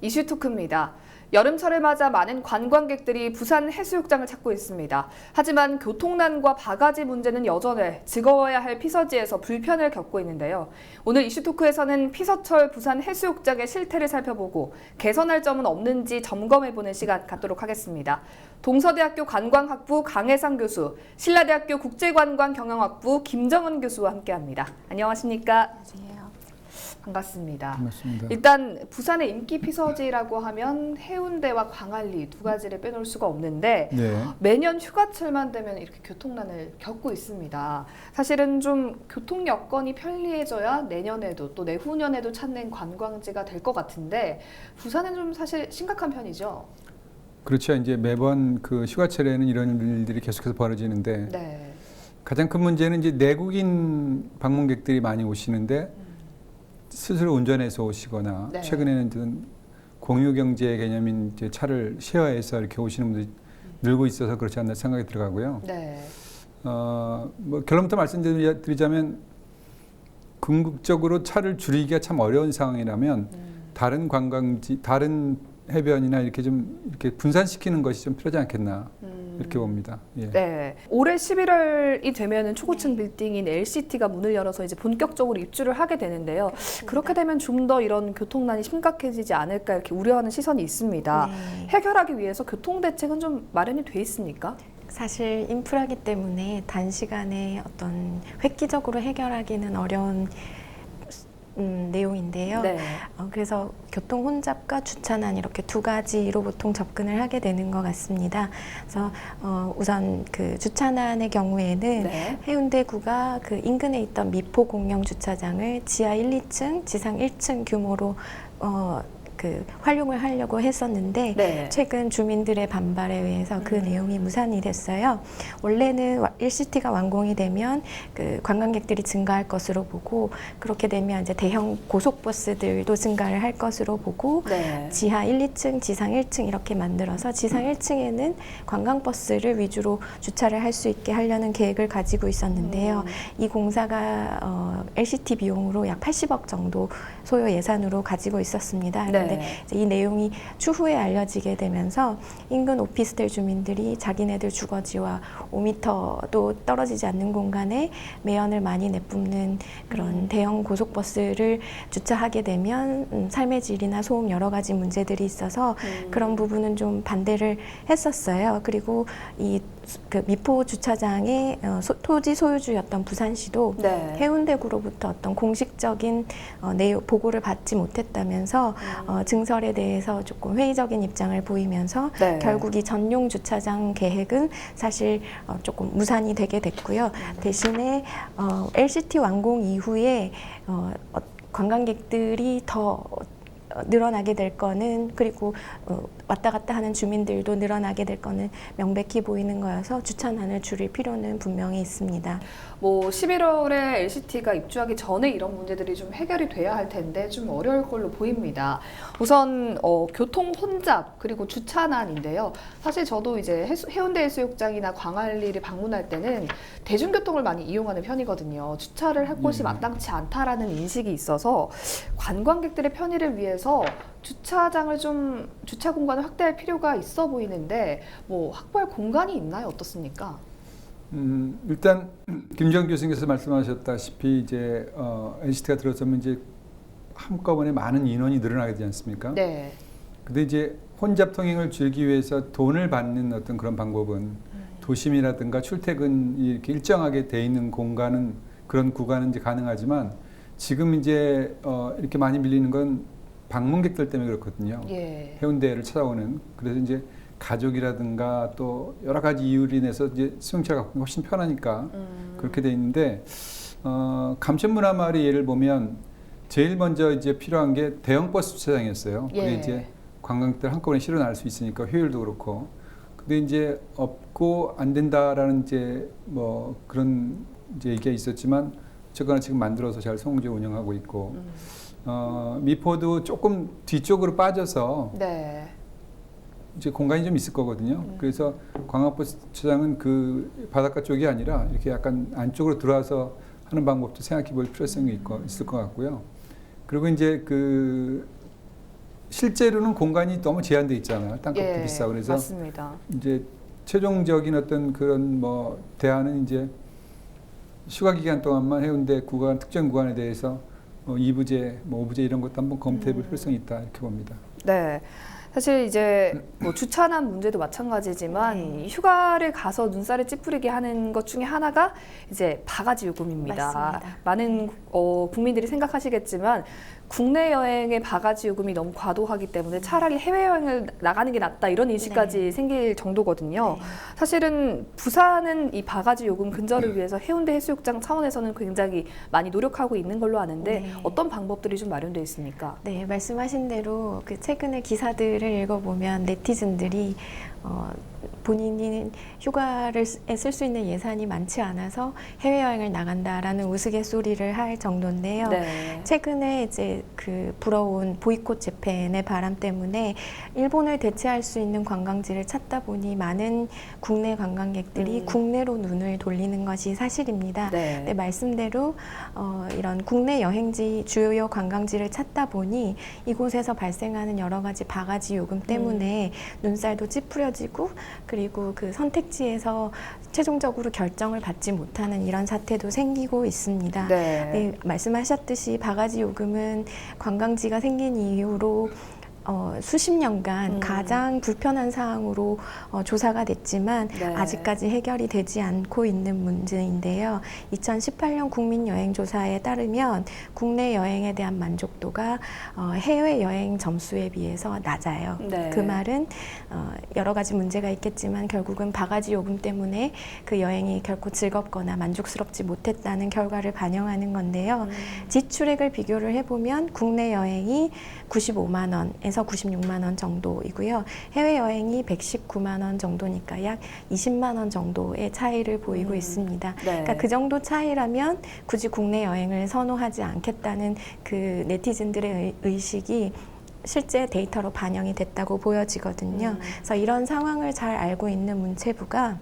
이슈 토크입니다. 여름철을 맞아 많은 관광객들이 부산 해수욕장을 찾고 있습니다. 하지만 교통난과 바가지 문제는 여전해 즐거워야 할 피서지에서 불편을 겪고 있는데요. 오늘 이슈 토크에서는 피서철 부산 해수욕장의 실태를 살펴보고 개선할 점은 없는지 점검해보는 시간 갖도록 하겠습니다. 동서대학교 관광학부 강혜상 교수, 신라대학교 국제관광경영학부 김정은 교수와 함께합니다. 안녕하십니까? 안녕하세요. 반갑습니다. 반갑습니다. 일단 부산의 인기 피서지라고 하면 해운대와 광안리 두 가지를 빼놓을 수가 없는데 네. 매년 휴가철만 되면 이렇게 교통난을 겪고 있습니다. 사실은 좀 교통 여건이 편리해져야 내년에도 또 내후년에도 찾는 관광지가 될 것 같은데 부산은 좀 사실 심각한 편이죠. 그렇죠. 이제 매번 그 휴가철에는 이런 일들이 계속해서 벌어지는데 네. 가장 큰 문제는 이제 내국인 방문객들이 많이 오시는데 스스로 운전해서 오시거나 네. 최근에는 좀 공유 경제 개념인 이제 차를 쉐어해서 이렇게 오시는 분들이 늘고 있어서 그렇지 않나 생각이 들어가고요. 네. 뭐 결론부터 말씀드리자면 궁극적으로 차를 줄이기가 참 어려운 상황이라면 다른 관광지, 다른 해변이나 이렇게 좀 이렇게 분산시키는 것이 좀 필요하지 않겠나 이렇게 봅니다. 예. 네. 올해 11월이 되면은 초고층 빌딩인 LCT가 문을 열어서 이제 본격적으로 입주를 하게 되는데요. 그렇게 되면 좀 더 이런 교통난이 심각해지지 않을까 이렇게 우려하는 시선이 있습니다. 네. 해결하기 위해서 교통 대책은 좀 마련이 돼 있습니까? 사실 인프라기 때문에 단시간에 어떤 획기적으로 해결하기는 어려운 내용인데요. 네. 그래서 교통 혼잡과 주차난 이렇게 두 가지로 보통 접근을 하게 되는 것 같습니다. 그래서 우선 그 주차난의 경우에는 네. 해운대구가 그 인근에 있던 미포 공영 주차장을 지하 1, 2층, 지상 1층 규모로 그 활용을 하려고 했었는데 네. 최근 주민들의 반발에 의해서 그 내용이 무산이 됐어요. 원래는 LCT가 완공이 되면 그 관광객들이 증가할 것으로 보고 그렇게 되면 이제 대형 고속버스들도 증가를 할 것으로 보고 네. 지하 1, 2층, 지상 1층 이렇게 만들어서 지상 1층에는 관광버스를 위주로 주차를 할 수 있게 하려는 계획을 가지고 있었는데요. 이 공사가 LCT 비용으로 약 80억 정도 소요 예산으로 가지고 있었습니다. 네. 그런데 이제 이 내용이 추후에 알려지게 되면서 인근 오피스텔 주민들이 자기네들 주거지와 5m도 떨어지지 않는 공간에 매연을 많이 내뿜는 그런 대형 고속버스를 주차하게 되면 삶의 질이나 소음 여러 가지 문제들이 있어서 그런 부분은 좀 반대를 했었어요. 그리고 이 그 미포 주차장의 토지 소유주였던 부산시도 네. 해운대구로부터 어떤 공식적인 내용 보고를 받지 못했다면서 증설에 대해서 조금 회의적인 입장을 보이면서 네. 결국 이 전용 주차장 계획은 사실 조금 무산이 되게 됐고요. 대신에 LCT 완공 이후에 관광객들이 더 늘어나게 될 거는 그리고 왔다 갔다 하는 주민들도 늘어나게 될 거는 명백히 보이는 거여서 주차난을 줄일 필요는 분명히 있습니다. 뭐 11월에 LCT가 입주하기 전에 이런 문제들이 좀 해결이 돼야 할 텐데 좀 어려울 걸로 보입니다. 우선 교통 혼잡 그리고 주차난인데요. 사실 저도 이제 해운대 해수욕장이나 광안리를 방문할 때는 대중교통을 많이 이용하는 편이거든요. 주차를 할 곳이 마땅치 않다라는 인식이 있어서 관광객들의 편의를 위해서 주차장을 좀 주차 공간을 확대할 필요가 있어 보이는데 뭐 확보할 공간이 있나요? 어떻습니까? 일단 김정 교수님께서 말씀하셨다시피 이제 LCT가 들어서면 이제 한꺼번에 많은 인원이 늘어나게 되지 않습니까? 네. 근데 이제 혼잡 통행을 줄이기 위해서 돈을 받는 어떤 그런 방법은 도심이라든가 출퇴근이 이렇게 일정하게 돼 있는 공간은 그런 구간은 이제 가능하지만 지금 이제 이렇게 많이 밀리는 건 방문객들 때문에 그렇거든요. 예. 해운대를 찾아오는. 그래서 이제 가족이라든가 또 여러 가지 이유로 인해서 이제 수용차가 훨씬 편하니까 그렇게 돼 있는데 감천문화마을의 예를 보면 제일 먼저 이제 필요한 게 대형 버스 주차장이었어요. 예. 그게 이제 관광객들 한꺼번에 실어 나갈 수 있으니까 효율도 그렇고. 근데 이제 없고 안 된다라는 이제 뭐 그런 이제 얘기가 있었지만 어쨌거나 지금 만들어서 잘 성공적으로 운영하고 있고 미포도 조금 뒤쪽으로 빠져서 네. 이제 공간이 좀 있을 거거든요. 그래서 광학버스 주차장은 그 바닷가 쪽이 아니라 이렇게 약간 안쪽으로 들어와서 하는 방법도 생각해 볼 필요성이 있을 것 같고요. 그리고 이제 그 실제로는 공간이 너무 제한돼 있잖아요. 땅값도 예, 비싸고 그래서 맞습니다. 이제 최종적인 어떤 그런 뭐 대안은 이제 휴가 기간 동안만 해운대 구간 특정 구간에 대해서 2부제, 뭐 5부제 이런 것도 한번 검토해볼 필요성이 있다 이렇게 봅니다. 네. 사실 이제 뭐 주차난 문제도 마찬가지지만 이 휴가를 가서 눈살을 찌푸리게 하는 것 중에 하나가 이제 바가지 요금입니다. 맞습니다. 많은 국민들이 생각하시겠지만 국내 여행의 바가지 요금이 너무 과도하기 때문에 차라리 해외여행을 나가는 게 낫다 이런 인식까지 생길 정도거든요. 네. 사실은 부산은 이 바가지 요금 근절을 위해서 해운대 해수욕장 차원에서는 굉장히 많이 노력하고 있는 걸로 아는데 네. 어떤 방법들이 좀 마련되어 있습니까? 네, 말씀하신 대로 그 최근에 기사들을 읽어보면 네티즌들이 본인이 휴가를 쓸 수 있는 예산이 많지 않아서 해외여행을 나간다라는 우스갯소리를 할 정도인데요. 네. 최근에 이제 그 불어온 보이콧 재팬의 바람 때문에 일본을 대체할 수 있는 관광지를 찾다 보니 많은 국내 관광객들이 국내로 눈을 돌리는 것이 사실입니다. 네. 네, 말씀대로 이런 국내 여행지 주요 관광지를 찾다 보니 이곳에서 발생하는 여러 가지 바가지 요금 때문에 눈살도 찌푸려지고 그리고 그 선택지에서 최종적으로 결정을 받지 못하는 이런 사태도 생기고 있습니다. 네. 네, 말씀하셨듯이 바가지 요금은 관광지가 생긴 이후로 수십 년간 가장 불편한 사항으로 조사가 됐지만 네. 아직까지 해결이 되지 않고 있는 문제인데요. 2018년 국민여행조사에 따르면 국내 여행에 대한 만족도가 해외여행 점수에 비해서 낮아요. 네. 그 말은 여러 가지 문제가 있겠지만 결국은 바가지 요금 때문에 그 여행이 결코 즐겁거나 만족스럽지 못했다는 결과를 반영하는 건데요. 지출액을 비교를 해보면 국내 여행이 95만 원에서 96만 원 정도이고요. 해외여행이 119만 원 정도니까 약 20만 원 정도의 차이를 보이고 있습니다. 네. 그러니까 그 정도 차이라면 굳이 국내 여행을 선호하지 않겠다는 그 네티즌들의 의식이 실제 데이터로 반영이 됐다고 보여지거든요. 그래서 이런 상황을 잘 알고 있는 문체부가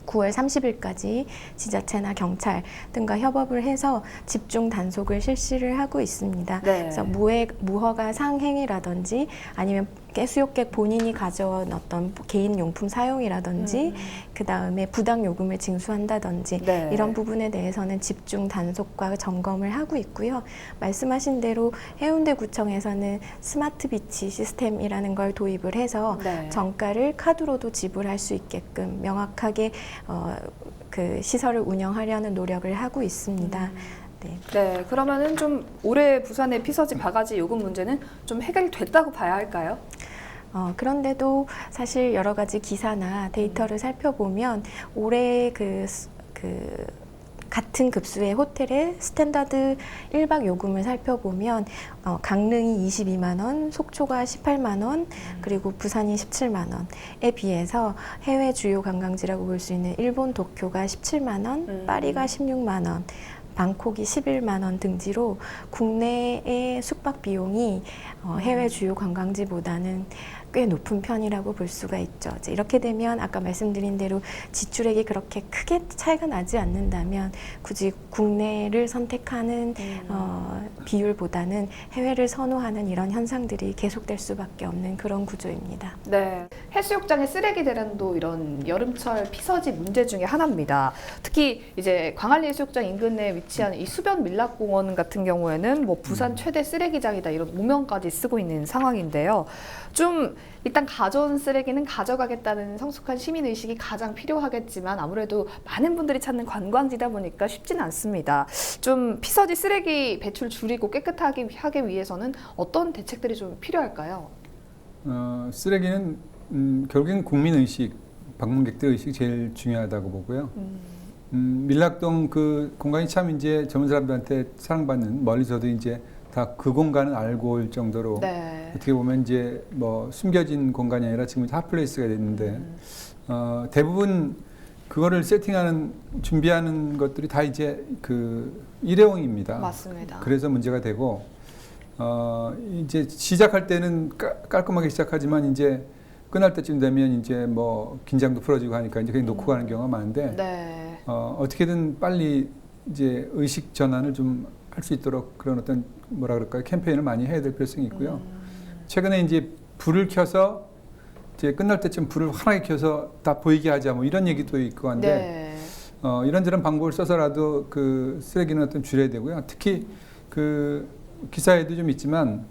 9월 30일까지 지자체나 경찰 등과 협업을 해서 집중 단속을 실시를 하고 있습니다. 네. 그래서 무허가 상행이라든지 아니면 해수욕객 본인이 가져온 어떤 개인 용품 사용이라든지 그 다음에 부당 요금을 징수한다든지 네. 이런 부분에 대해서는 집중 단속과 점검을 하고 있고요. 말씀하신 대로 해운대구청에서는 스마트 비치 시스템이라는 걸 도입을 해서 네. 정가를 카드로도 지불할 수 있게끔 명확하게 그 시설을 운영하려는 노력을 하고 있습니다. 네. 네, 그러면은 좀 올해 부산의 피서지 바가지 요금 문제는 좀 해결이 됐다고 봐야 할까요? 그런데도 사실 여러 가지 기사나 데이터를 살펴보면 올해 같은 급수의 호텔의 스탠다드 1박 요금을 살펴보면 강릉이 22만 원, 속초가 18만 원, 그리고 부산이 17만 원에 비해서 해외 주요 관광지라고 볼 수 있는 일본 도쿄가 17만 원, 파리가 16만 원, 방콕이 11만 원 등지로 국내의 숙박 비용이 해외 주요 관광지보다는 꽤 높은 편이라고 볼 수가 있죠. 이제 이렇게 되면 아까 말씀드린 대로 지출액이 그렇게 크게 차이가 나지 않는다면 굳이 국내를 선택하는 비율보다는 해외를 선호하는 이런 현상들이 계속될 수밖에 없는 그런 구조입니다. 네, 해수욕장의 쓰레기 대란도 이런 여름철 피서지 문제 중에 하나입니다. 특히 이제 광안리 해수욕장 인근에 위치한 이 수변 밀락공원 같은 경우에는 뭐 부산 최대 쓰레기장이다 이런 무명까지 쓰고 있는 상황인데요. 좀 일단 가져온 쓰레기는 가져가겠다는 성숙한 시민의식이 가장 필요하겠지만 아무래도 많은 분들이 찾는 관광지다 보니까 쉽지는 않습니다. 좀 피서지 쓰레기 배출 줄이고 깨끗하게 하기 위해서는 어떤 대책들이 좀 필요할까요? 쓰레기는 결국엔 국민의식, 방문객들 의식이 제일 중요하다고 보고요. 밀락동 그 공간이 참 이제 젊은 사람들한테 사랑받는 멀리서도 이제 다 그 공간은 알고 올 정도로 네. 어떻게 보면 이제 뭐 숨겨진 공간이 아니라 지금 핫플레이스가 됐는데 대부분 그거를 세팅하는 준비하는 것들이 다 이제 그 일회용입니다. 맞습니다. 그래서 문제가 되고 이제 시작할 때는 깔끔하게 시작하지만 이제 끝날 때쯤 되면 이제 뭐 긴장도 풀어지고 하니까 이제 그냥 놓고 가는 경우가 많은데 네. 어떻게든 빨리 이제 의식 전환을 좀 할 수 있도록 그런 어떤 뭐라 그럴까요? 캠페인을 많이 해야 될 필요성이 있고요. 최근에 이제 불을 켜서 이제 끝날 때쯤 불을 환하게 켜서 다 보이게 하자 뭐 이런 얘기도 있고 한데 이런저런 방법을 써서라도 그 쓰레기는 어떤 줄여야 되고요. 특히 그 기사에도 좀 있지만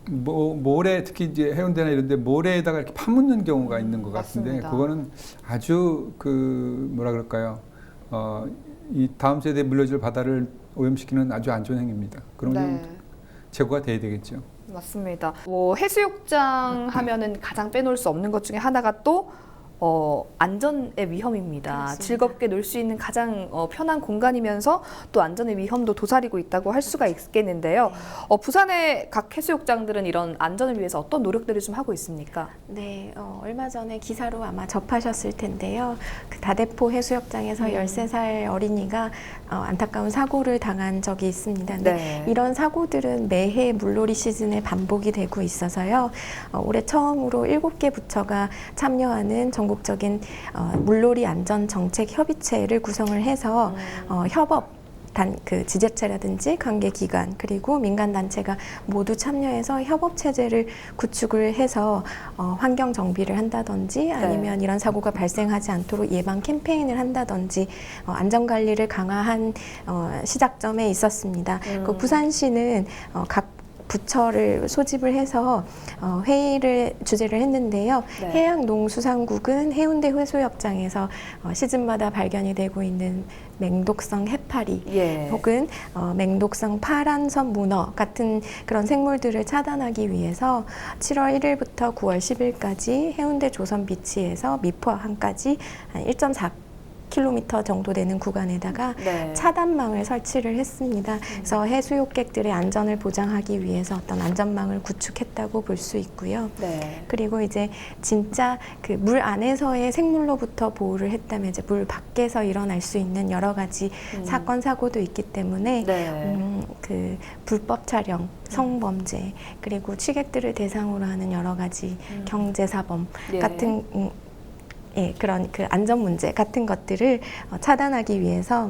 모래 특히 이제 해운대나 이런데 모래에다가 이렇게 파묻는 경우가 있는 것 같은데 맞습니다. 그거는 아주 그 뭐라 그럴까요? 이 다음 세대에 물려줄 바다를 오염시키는 아주 안 좋은 행위입니다. 그런 게 제거가 돼야 되겠죠. 맞습니다. 뭐 해수욕장 하면은 가장 빼놓을 수 없는 것 중에 하나가 또 안전의 위험입니다. 그렇습니다. 즐겁게 놀 수 있는 가장 편한 공간이면서 또 안전의 위험도 도사리고 있다고 할 수가 있겠는데요. 부산의 각 해수욕장들은 이런 안전을 위해서 어떤 노력들을 좀 하고 있습니까? 네, 얼마 전에 기사로 아마 접하셨을 텐데요. 그 다대포 해수욕장에서 13살 어린이가 안타까운 사고를 당한 적이 있습니다. 근데 이런 사고들은 매해 물놀이 시즌에 반복이 되고 있어서요. 올해 처음으로 7개 부처가 참여하는 전국적인 물놀이 안전 정책 협의체를 구성을 해서 협업 그 지자체라든지 관계기관 그리고 민간단체가 모두 참여해서 협업 체제를 구축을 해서 환경 정비를 한다든지 아니면 이런 사고가 발생하지 않도록 예방 캠페인을 한다든지 안전관리를 강화한 시작점에 있었습니다. 그 부산시는 각 부처를 소집을 해서 회의를 주재를 했는데요. 해양농수산국은 해운대 해수욕장에서 시즌마다 발견이 되고 있는 맹독성 해파리 혹은 맹독성 파란섬 문어 같은 그런 생물들을 차단하기 위해서 7월 1일부터 9월 10일까지 해운대 조선 비치에서 미포항까지 한 1.4km 정도 되는 구간에다가 차단망을 설치를 했습니다. 그래서 해수욕객들의 안전을 보장하기 위해서 어떤 안전망을 구축했다고 볼 수 있고요. 그리고 이제 진짜 그 물 안에서의 생물로부터 보호를 했다면 이제 물 밖에서 일어날 수 있는 여러 가지 사건 사고도 있기 때문에 그 불법 촬영, 성범죄 그리고 취객들을 대상으로 하는 여러 가지 경제사범 같은 그런 그 안전 문제 같은 것들을 차단하기 위해서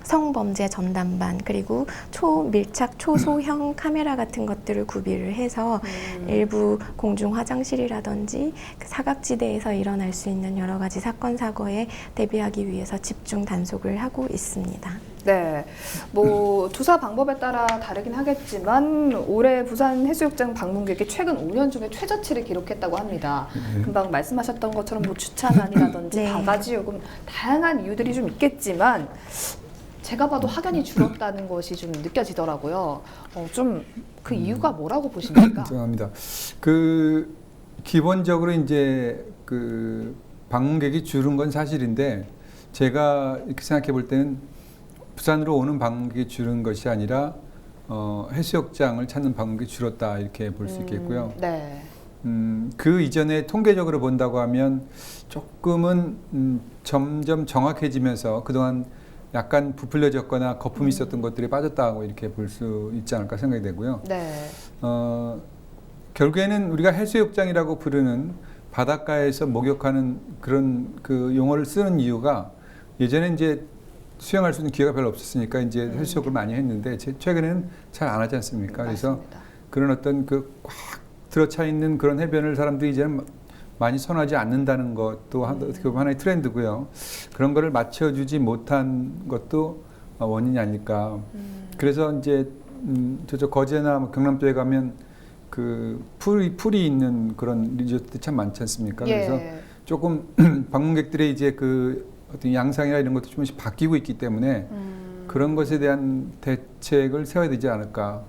성범죄 전담반 그리고 초밀착 초소형 카메라 같은 것들을 구비를 해서 일부 공중 화장실이라든지 그 사각지대에서 일어날 수 있는 여러 가지 사건 사고에 대비하기 위해서 집중 단속을 하고 있습니다. 네, 뭐 조사 방법에 따라 다르긴 하겠지만 올해 부산 해수욕장 방문객이 최근 5년 중에 최저치를 기록했다고 합니다. 금방 말씀하셨던 것처럼 뭐 주차난이라든지 바가지 요금 다양한 이유들이 좀 있겠지만 제가 봐도 확연히 줄었다는 것이 좀 느껴지더라고요. 좀 그 이유가 뭐라고 보십니까? 죄송합니다. 그 기본적으로 이제 그 방문객이 줄은 건 사실인데 제가 이렇게 생각해 볼 때는 부산으로 오는 방문객이 줄은 것이 아니라 해수욕장을 찾는 방문객이 줄었다 이렇게 볼 수 있겠고요. 그 이전에 통계적으로 본다고 하면 조금은 점점 정확해지면서 그동안 약간 부풀려졌거나 거품이 있었던 것들이 빠졌다고 이렇게 볼 수 있지 않을까 생각이 되고요. 결국에는 우리가 해수욕장이라고 부르는 바닷가에서 목욕하는 그런 그 용어를 쓰는 이유가 예전에 이제 수영할 수 있는 기회가 별로 없었으니까 이제 해수욕을 많이 했는데 최근에는 잘 안 하지 않습니까? 그래서 그런 어떤 그 꽉 들어차 있는 그런 해변을 사람들이 이제는 많이 선호하지 않는다는 것도 어떻게 보면 하나의 트렌드고요. 그런 거를 맞춰주지 못한 것도 원인이 아닐까. 그래서 이제 저쪽 거제나 뭐 경남도에 가면 그 풀이 있는 그런 리조트들이 참 많지 않습니까? 그래서 조금 방문객들의 이제 그 어떤 양상이나 이런 것도 조금씩 바뀌고 있기 때문에 그런 것에 대한 대책을 세워야 되지 않을까.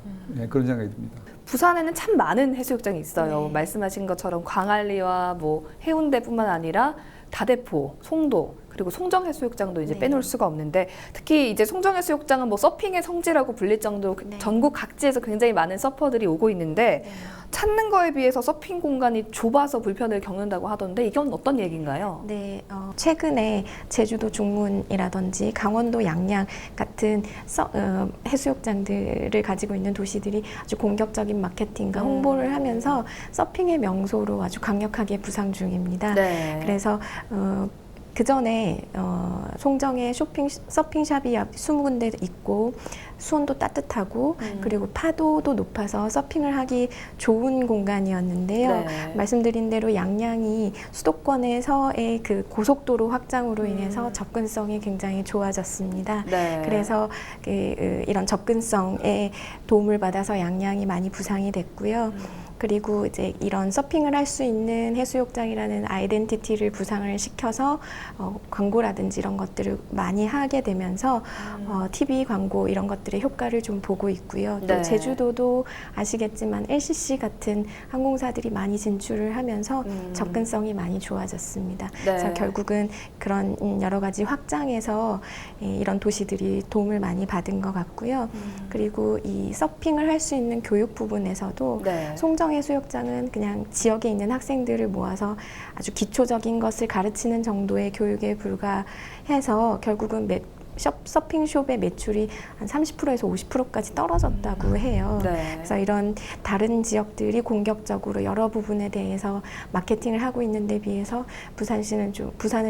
그런 생각이 듭니다. 부산에는 참 많은 해수욕장이 있어요. 말씀하신 것처럼 광안리와 뭐 해운대뿐만 아니라 다대포, 송도 그리고 송정해수욕장도 이제 빼놓을 수가 없는데 특히 이제 송정해수욕장은 뭐 서핑의 성지라고 불릴 정도로 전국 각지에서 굉장히 많은 서퍼들이 오고 있는데 찾는 거에 비해서 서핑 공간이 좁아서 불편을 겪는다고 하던데 이건 어떤 얘기인가요? 네, 최근에 제주도 중문이라든지 강원도 양양 같은 해수욕장들을 가지고 있는 도시들이 아주 공격적인 마케팅과 홍보를 하면서 서핑의 명소로 아주 강력하게 부상 중입니다. 그래서 그 전에 송정에 서핑샵이 20군데 있고 수온도 따뜻하고 그리고 파도도 높아서 서핑을 하기 좋은 공간이었는데요. 네. 말씀드린 대로 양양이 수도권에서의 그 고속도로 확장으로 인해서 접근성이 굉장히 좋아졌습니다. 네. 그래서 이런 접근성에 도움을 받아서 양양이 많이 부상이 됐고요. 그리고 이제 이런 서핑을 할 수 있는 해수욕장이라는 아이덴티티를 부상을 시켜서 광고라든지 이런 것들을 많이 하게 되면서 TV 광고 이런 것들의 효과를 좀 보고 있고요. 또 네. 제주도도 아시겠지만 LCC 같은 항공사들이 많이 진출을 하면서 접근성이 많이 좋아졌습니다. 네. 그래서 결국은 그런 여러 가지 확장에서 이런 도시들이 도움을 많이 받은 것 같고요. 그리고 이 서핑을 할 수 있는 교육 부분에서도 네. 송정해수욕장은 그냥 지역에 있는 학생들을 모아서 아주 기초적인 것을 가르치는 정도의 교육에 불과해서 결국은 서핑숍의 매출이 한 30%에서 50%까지 떨어졌다고 해요. 네. 그래서 이런 다른 지역들이 공격적으로 여러 부분에 대해서 마케팅을 하고 있는 데 비해서 부산은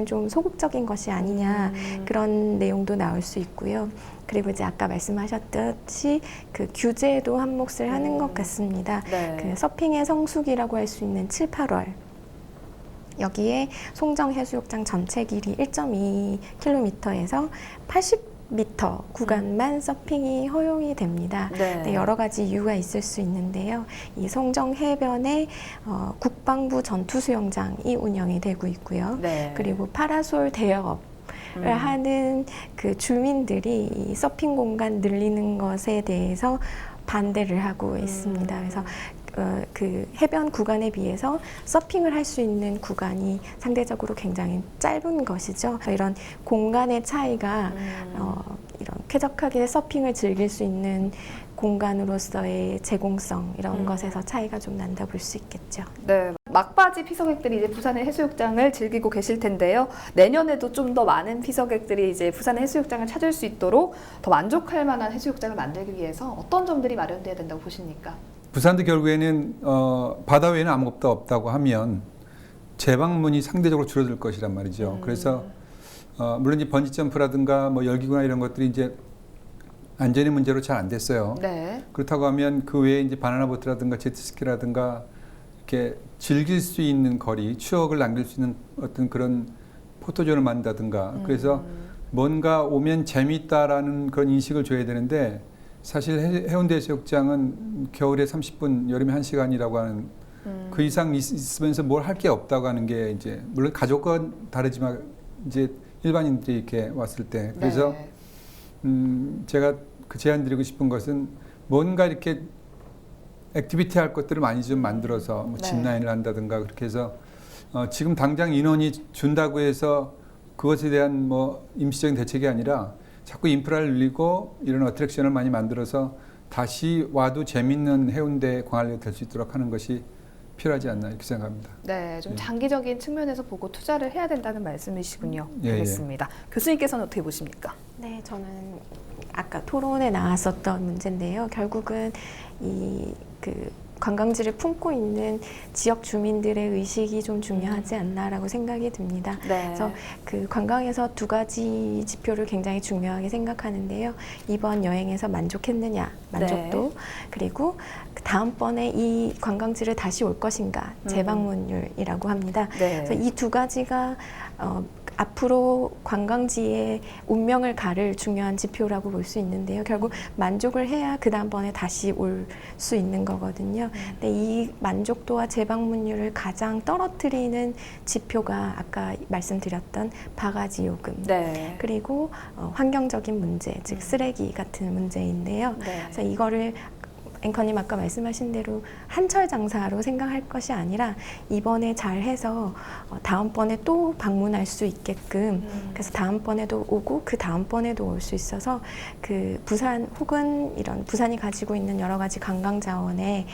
좀 소극적인 것이 아니냐 그런 내용도 나올 수 있고요. 그리고 이제 아까 말씀하셨듯이 그 규제도 한 몫을 하는 것 같습니다. 네. 그 서핑의 성수기라고 할 수 있는 7, 8월 여기에 송정해수욕장 전체 길이 1.2km에서 80m 구간만 서핑이 허용이 됩니다. 네. 네, 여러 가지 이유가 있을 수 있는데요. 이 송정해변에 국방부 전투수영장이 운영이 되고 있고요. 네. 그리고 파라솔 대여업 하는 그 주민들이 이 서핑 공간 늘리는 것에 대해서 반대를 하고 있습니다. 그래서 그 해변 구간에 비해서 서핑을 할 수 있는 구간이 상대적으로 굉장히 짧은 것이죠. 이런 공간의 차이가 이런 쾌적하게 서핑을 즐길 수 있는 공간으로서의 제공성 이런 것에서 차이가 좀 난다 볼 수 있겠죠. 네, 막바지 피서객들이 이제 부산의 해수욕장을 즐기고 계실 텐데요. 내년에도 좀 더 많은 피서객들이 이제 부산의 해수욕장을 찾을 수 있도록 더 만족할 만한 해수욕장을 만들기 위해서 어떤 점들이 마련돼야 된다고 보십니까? 부산도 결국에는 바다 외에는 아무것도 없다고 하면 재방문이 상대적으로 줄어들 것이란 말이죠. 그래서 물론 이제 번지 점프라든가 뭐 열기구나 이런 것들이 이제 안전의 문제로 잘 안 됐어요. 네. 그렇다고 하면 그 외에 이제 바나나 보트라든가 제트스키라든가 이렇게 즐길 수 있는 거리, 추억을 남길 수 있는 어떤 그런 포토존을 만든다든가 그래서 뭔가 오면 재미있다라는 그런 인식을 줘야 되는데 사실 해운대 해수욕장은 겨울에 30분, 여름에 1시간이라고 하는 그 이상 있으면서 뭘 할 게 없다고 하는 게 이제 물론 가족과 다르지만 이제 일반인들이 이렇게 왔을 때 그래서 네. 제가 그 제안 드리고 싶은 것은 뭔가 이렇게 액티비티 할 것들을 많이 좀 만들어서 뭐 짚라인을 한다든가 그렇게 해서 지금 당장 인원이 준다고 해서 그것에 대한 뭐 임시적인 대책이 아니라 자꾸 인프라를 늘리고 이런 어트랙션을 많이 만들어서 다시 와도 재밌는 해운대 광안리가 될 수 있도록 하는 것이 필요하지 않나 이렇게 생각합니다. 네, 좀 장기적인 측면에서 보고 투자를 해야 된다는 말씀이시군요. 예, 알겠습니다. 교수님께서는 어떻게 보십니까? 네, 저는 아까 토론에 나왔었던 문제인데요. 결국은 그 관광지를 품고 있는 지역 주민들의 의식이 좀 중요하지 않나라고 생각이 듭니다. 네. 그래서 그 관광에서 두 가지 지표를 굉장히 중요하게 생각하는데요. 이번 여행에서 만족했느냐, 만족도, 그리고 다음번에 이 관광지를 다시 올 것인가, 재방문율이라고 합니다. 네. 그래서 이 두 가지가 앞으로 관광지의 운명을 가를 중요한 지표라고 볼 수 있는데요. 결국 만족을 해야 그 다음번에 다시 올 수 있는 거거든요. 근데 이 만족도와 재방문율을 가장 떨어뜨리는 지표가 아까 말씀드렸던 바가지 요금, 네. 그리고 환경적인 문제, 즉 쓰레기 같은 문제인데요. 네. 그래서 이거를 앵커님 아까 말씀하신 대로 한철 장사로 생각할 것이 아니라 이번에 잘해서 다음번에 또 방문할 수 있게끔 그래서 다음번에도 오고 그 다음번에도 올 수 있어서 그 부산 혹은 이런 부산이 가지고 있는 여러 가지 관광 자원에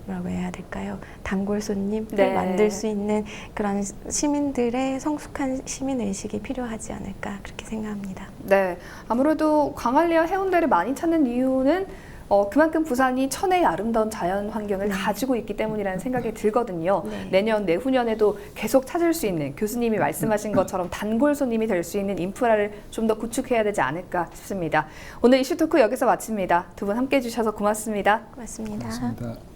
뭐라고 해야 될까요? 단골 손님을 네. 만들 수 있는 그런 시민들의 성숙한 시민 의식이 필요하지 않을까 그렇게 생각합니다. 네, 아무래도 광안리와 해운대를 많이 찾는 이유는 그만큼 부산이 천혜의 아름다운 자연 환경을 가지고 있기 때문이라는 생각이 들거든요. 네. 내년, 내후년에도 계속 찾을 수 있는 교수님이 말씀하신 것처럼 단골 손님이 될 수 있는 인프라를 좀 더 구축해야 되지 않을까 싶습니다. 오늘 이슈토크 여기서 마칩니다. 두 분 함께해 주셔서 고맙습니다. 고맙습니다. 고맙습니다.